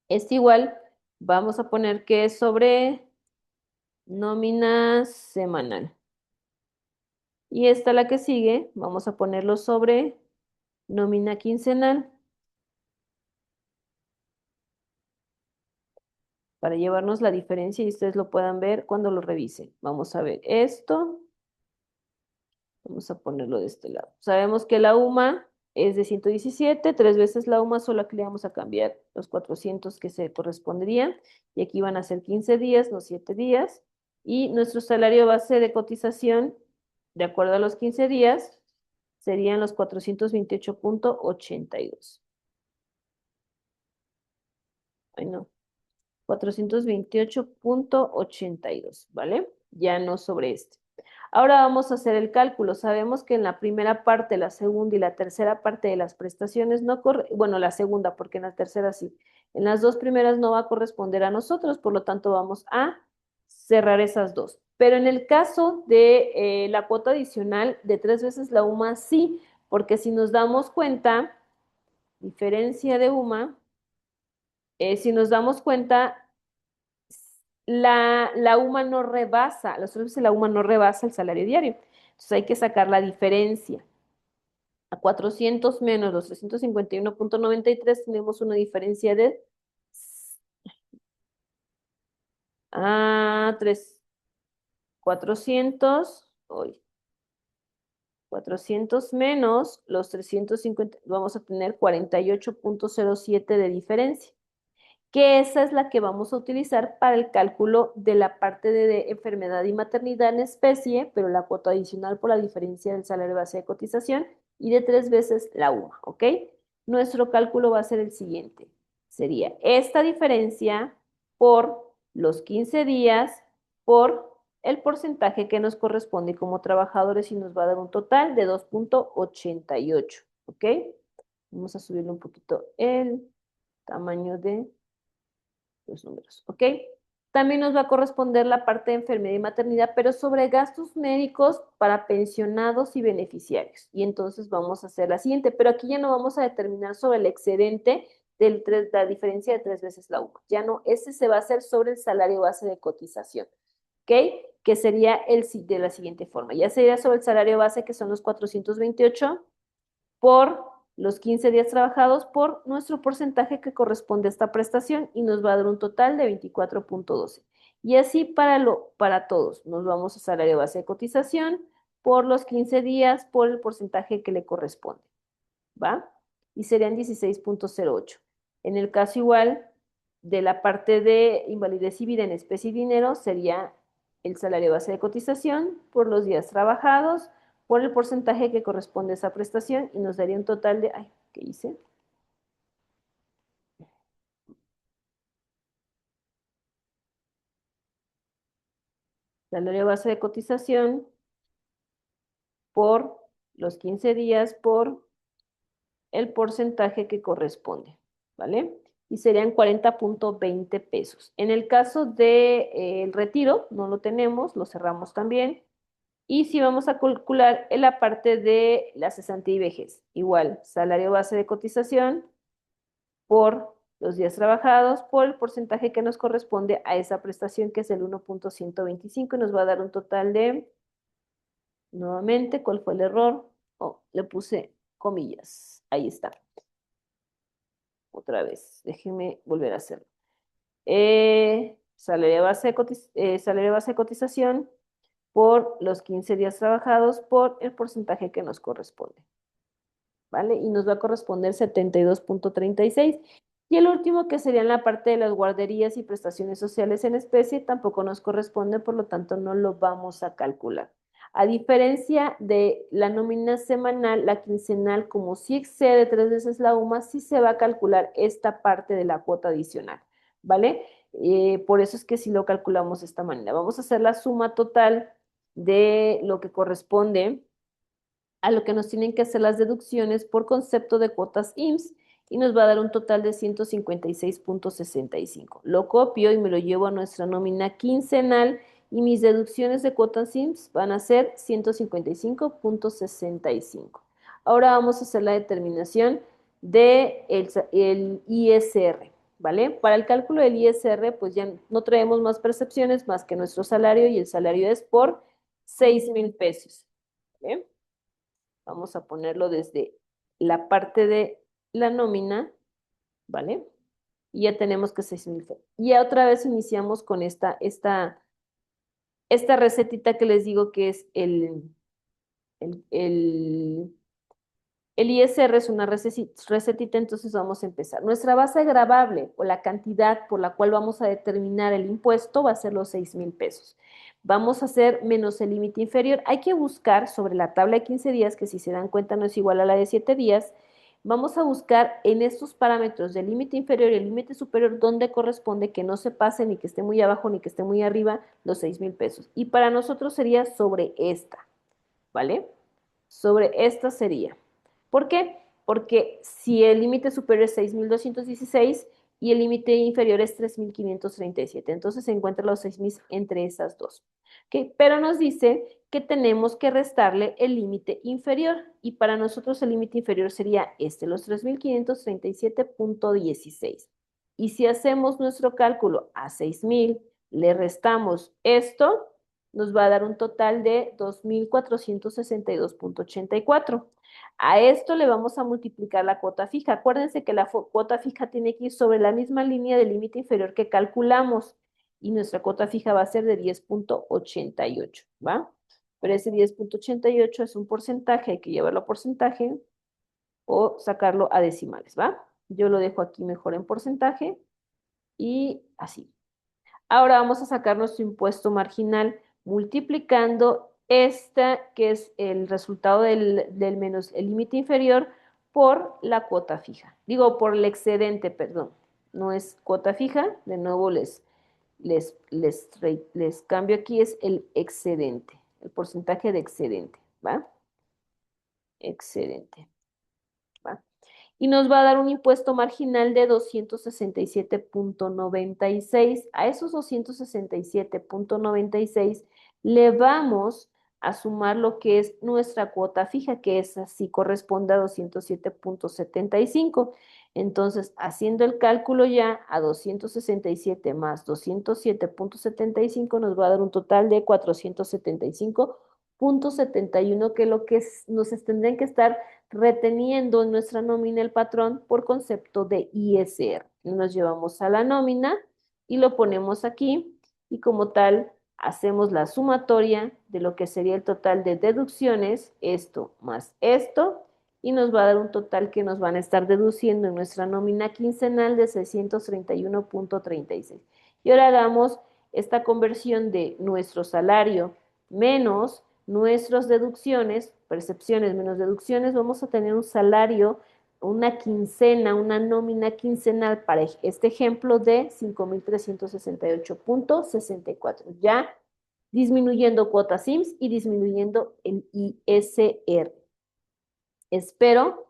este igual, vamos a poner que es sobre nómina semanal. Y esta, la que sigue, vamos a ponerlo sobre nómina quincenal para llevarnos la diferencia y ustedes lo puedan ver cuando lo revisen. Vamos a ver esto. Vamos a ponerlo de este lado. Sabemos que la UMA es de 117, 3 veces la UMA, solo aquí le vamos a cambiar los 400 que se corresponderían. Y aquí van a ser 15 días, no 7 días. Y nuestro salario base de cotización, de acuerdo a los 15 días, serían los 428.82. Ay, no. 428.82, ¿vale? Ya no sobre este. Ahora vamos a hacer el cálculo. Sabemos que en la primera parte, la segunda y la tercera parte de las prestaciones no bueno, la segunda, porque en la tercera sí. En las dos primeras no va a corresponder a nosotros, por lo tanto vamos a cerrar esas dos. Pero en el caso de la cuota adicional de 3 veces la UMA, sí, porque si nos damos cuenta, diferencia de UMA, si nos damos cuenta, la UMA no rebasa, los otros veces la UMA no rebasa el salario diario. Entonces hay que sacar la diferencia. A 400 menos los 351.93 tenemos una diferencia de 3, 400, hoy, 400 menos los 350, vamos a tener 48.07 de diferencia, que esa es la que vamos a utilizar para el cálculo de la parte de enfermedad y maternidad en especie, pero la cuota adicional por la diferencia del salario base de cotización y de 3 veces la UMA, ¿ok? Nuestro cálculo va a ser el siguiente. Sería esta diferencia por los 15 días por el porcentaje que nos corresponde como trabajadores y nos va a dar un total de 2.88, ¿ok? Vamos a subirle un poquito el tamaño de los números, ¿ok? También nos va a corresponder la parte de enfermedad y maternidad, pero sobre gastos médicos para pensionados y beneficiarios. Y entonces vamos a hacer la siguiente, pero aquí ya no vamos a determinar sobre el excedente la diferencia de 3 veces la UMA. Ya no, ese se va a hacer sobre el salario base de cotización, ¿ok? Que sería de la siguiente forma. Ya sería sobre el salario base, que son los 428 por los 15 días trabajados por nuestro porcentaje que corresponde a esta prestación y nos va a dar un total de 24.12. Y así para todos, nos vamos a salario base de cotización por los 15 días por el porcentaje que le corresponde, ¿va? Y serían 16.08. En el caso igual de la parte de invalidez y vida en especie y dinero, sería el salario base de cotización por los días trabajados, por el porcentaje que corresponde a esa prestación y nos daría un total de, ay, ¿qué hice? Salario base de cotización por los 15 días por el porcentaje que corresponde, ¿vale? Y serían 40.20 pesos. En el caso del retiro, no lo tenemos, lo cerramos también. Y si vamos a calcular en la parte de la cesantía y vejez, igual, salario base de cotización por los días trabajados por el porcentaje que nos corresponde a esa prestación, que es el 1.125, y nos va a dar un total de, nuevamente, ¿cuál fue el error? Oh, le puse comillas. Ahí está. Otra vez, déjenme volver a hacerlo. Salario base de cotización por los 15 días trabajados por el porcentaje que nos corresponde. ¿Vale? Y nos va a corresponder 72.36. Y el último, que sería en la parte de las guarderías y prestaciones sociales en especie, tampoco nos corresponde, por lo tanto no lo vamos a calcular. A diferencia de la nómina semanal, la quincenal, como si excede 3 veces la UMA, sí se va a calcular esta parte de la cuota adicional, ¿vale? Por eso es que sí lo calculamos de esta manera. Vamos a hacer la suma total de lo que corresponde a lo que nos tienen que hacer las deducciones por concepto de cuotas IMSS, y nos va a dar un total de 156.65. Lo copio y me lo llevo a nuestra nómina quincenal, y mis deducciones de cuotas IMSS van a ser 155.65. Ahora vamos a hacer la determinación de el ISR, ¿vale? Para el cálculo del ISR, pues ya no traemos más percepciones más que nuestro salario, y el salario es por 6,000 pesos. ¿Vale? Vamos a ponerlo desde la parte de la nómina, ¿vale? Y ya tenemos que 6,000. Y ya otra vez iniciamos con esta recetita que les digo, que es el, el, el ISR, es una recetita. Entonces vamos a empezar. Nuestra base gravable, o la cantidad por la cual vamos a determinar el impuesto, va a ser los 6,000 pesos. Vamos a hacer menos el límite inferior. Hay que buscar sobre la tabla de 15 días, que si se dan cuenta no es igual a la de 7 días. Vamos a buscar en estos parámetros del límite inferior y el límite superior donde corresponde que no se pase, ni que esté muy abajo ni que esté muy arriba, los 6,000 pesos. Y para nosotros sería sobre esta, ¿vale? Sobre esta sería. ¿Por qué? Porque si el límite superior es 6,216 y el límite inferior es 3,537, entonces se encuentran los 6,000 entre esas dos. ¿Okay? Pero nos dice que tenemos que restarle el límite inferior, y para nosotros el límite inferior sería este, los 3,537.16. Y si hacemos nuestro cálculo a 6,000, le restamos esto, nos va a dar un total de 2,462.84. A esto le vamos a multiplicar la cuota fija. Acuérdense que la cuota fija tiene que ir sobre la misma línea del límite inferior que calculamos, y nuestra cuota fija va a ser de 10.88, ¿va? Pero ese 10.88 es un porcentaje, hay que llevarlo a porcentaje o sacarlo a decimales, ¿va? Yo lo dejo aquí mejor en porcentaje y así. Ahora vamos a sacar nuestro impuesto marginal multiplicando esta, que es el resultado del menos el límite inferior, por la cuota fija. Digo, por el excedente, perdón. No es cuota fija, de nuevo les cambio aquí, es el excedente, el porcentaje de excedente, ¿va? Excedente, ¿va? Y nos va a dar un impuesto marginal de 267.96. A esos 267.96 le vamos a sumar lo que es nuestra cuota fija, que es así, corresponde a 207.75. Entonces, haciendo el cálculo ya, a 267 más 207.75 nos va a dar un total de 475.71, que es lo que nos tendrían que estar reteniendo en nuestra nómina el patrón por concepto de ISR. Nos llevamos a la nómina y lo ponemos aquí, y como tal hacemos la sumatoria de lo que sería el total de deducciones, esto más esto, y nos va a dar un total que nos van a estar deduciendo en nuestra nómina quincenal de 631.36. Y ahora hagamos esta conversión de nuestro salario menos nuestras deducciones, percepciones menos deducciones. Vamos a tener un salario, una quincena, una nómina quincenal para este ejemplo de 5,368.64. Ya disminuyendo cuotas IMSS y disminuyendo el ISR. Espero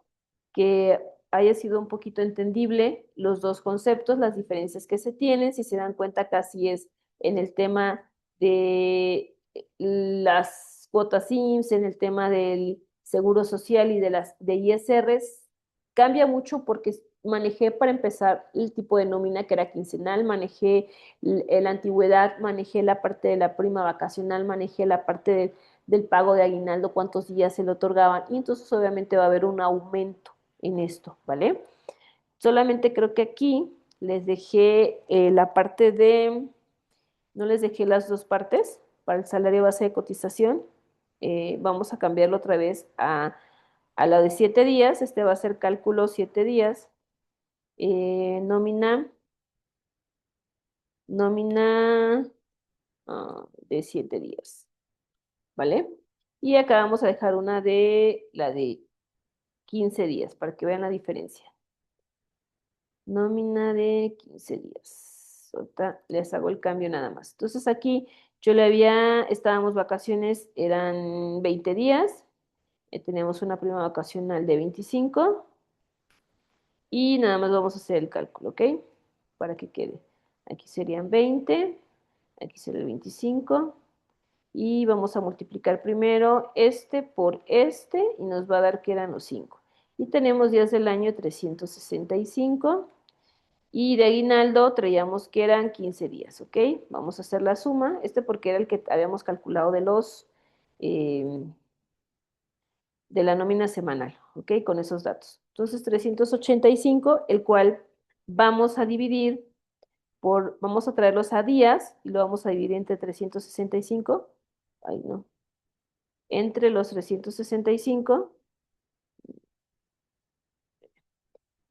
que haya sido un poquito entendible los dos conceptos, las diferencias que se tienen. Si se dan cuenta, casi es en el tema de las cuotas IMSS, en el tema del seguro social y de las de ISRs, cambia mucho porque manejé para empezar el tipo de nómina que era quincenal, manejé la antigüedad, manejé la parte de la prima vacacional, manejé la parte del pago de aguinaldo, cuántos días se le otorgaban, y entonces obviamente va a haber un aumento en esto, ¿vale? Solamente creo que aquí les dejé la parte de, no les dejé las dos partes para el salario base de cotización. Vamos a cambiarlo otra vez a la de 7 días. Este va a ser cálculo 7 días. Nómina, nómina de 7 días, ¿vale? Y acá vamos a dejar una de la de 15 días para que vean la diferencia. Nómina de 15 días. Ahorita les hago el cambio nada más. Entonces aquí estábamos vacaciones, eran 20 días. Tenemos una prima vacacional de 25 y nada más vamos a hacer el cálculo, ¿ok? Para que quede. Aquí serían 20, aquí sería el 25 y vamos a multiplicar primero este por este y nos va a dar que eran los 5. Y tenemos días del año 365 y de aguinaldo traíamos que eran 15 días, ¿ok? Vamos a hacer la suma, este porque era el que habíamos calculado eh, de la nómina semanal, ¿ok? Con esos datos. Entonces, 385, el cual vamos a dividir vamos a traerlos a días y lo vamos a dividir entre 365, ay no, entre los 365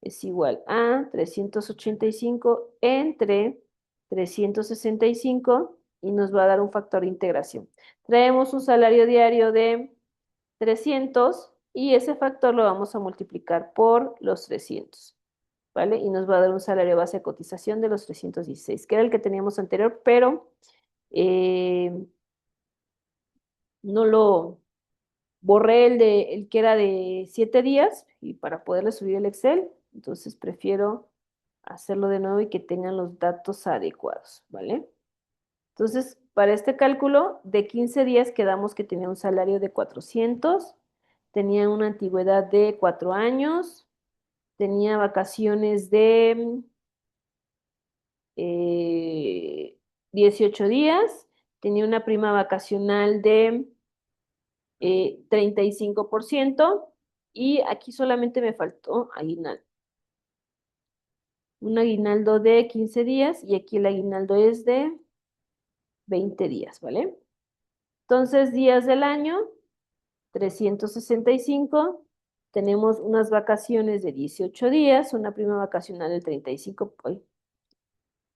es igual a 385 entre 365 y nos va a dar un factor de integración. Traemos un salario diario de 300 y ese factor lo vamos a multiplicar por los 300, ¿vale? Y nos va a dar un salario base de cotización de los 316, que era el que teníamos anterior, pero eh, no lo borré el que era de 7 días y para poderle subir el Excel, entonces prefiero hacerlo de nuevo y que tengan los datos adecuados, ¿vale? Entonces, para este cálculo de 15 días quedamos que tenía un salario de 400, tenía una antigüedad de 4 años, tenía vacaciones de 18 días, tenía una prima vacacional de 35% y aquí solamente me faltó aguinaldo. Un aguinaldo de 15 días y aquí el aguinaldo es de 20 días, ¿vale? Entonces, días del año, 365. Tenemos unas vacaciones de 18 días, una prima vacacional del 35,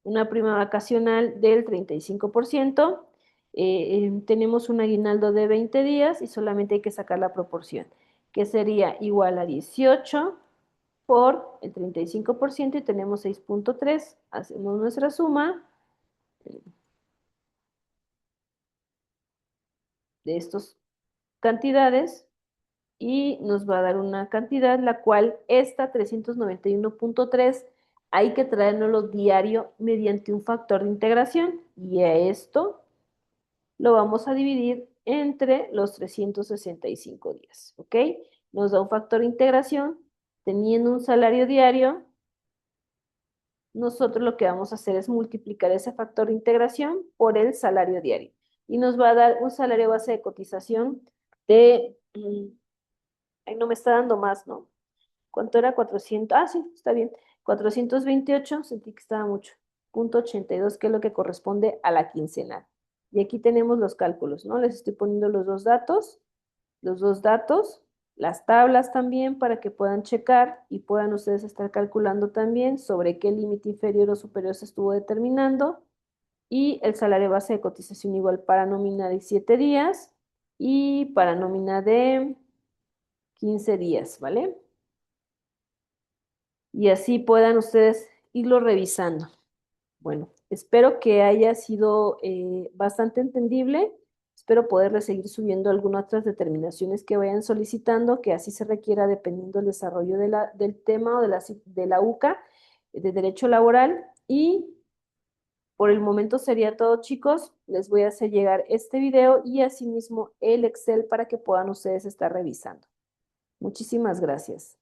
una prima vacacional del 35%. Tenemos un aguinaldo de 20 días y solamente hay que sacar la proporción, que sería igual a 18 por el 35% y tenemos 6.3. Hacemos nuestra suma de estas cantidades y nos va a dar una cantidad, la cual esta 391.3 hay que traérnoslo diario mediante un factor de integración y a esto lo vamos a dividir entre los 365 días, ¿ok? Nos da un factor de integración, teniendo un salario diario, nosotros lo que vamos a hacer es multiplicar ese factor de integración por el salario diario y nos va a dar un salario base de cotización de, ay, no me está dando más, ¿no? ¿Cuánto era? 400, sí, está bien. 428, sentí que estaba mucho. Punto 82, que es lo que corresponde a la quincenal. Y aquí tenemos los cálculos, ¿no? Les estoy poniendo los dos datos, las tablas también para que puedan checar y puedan ustedes estar calculando también sobre qué límite inferior o superior se estuvo determinando. Y el salario base de cotización igual para nómina de 7 días y para nómina de 15 días, ¿vale? Y así puedan ustedes irlo revisando. Bueno, espero que haya sido bastante entendible. Espero poderles seguir subiendo algunas otras determinaciones que vayan solicitando, que así se requiera dependiendo del desarrollo del tema o de la UCA, de Derecho Laboral. Y por el momento sería todo, chicos. Les voy a hacer llegar este video y asimismo el Excel para que puedan ustedes estar revisando. Muchísimas gracias.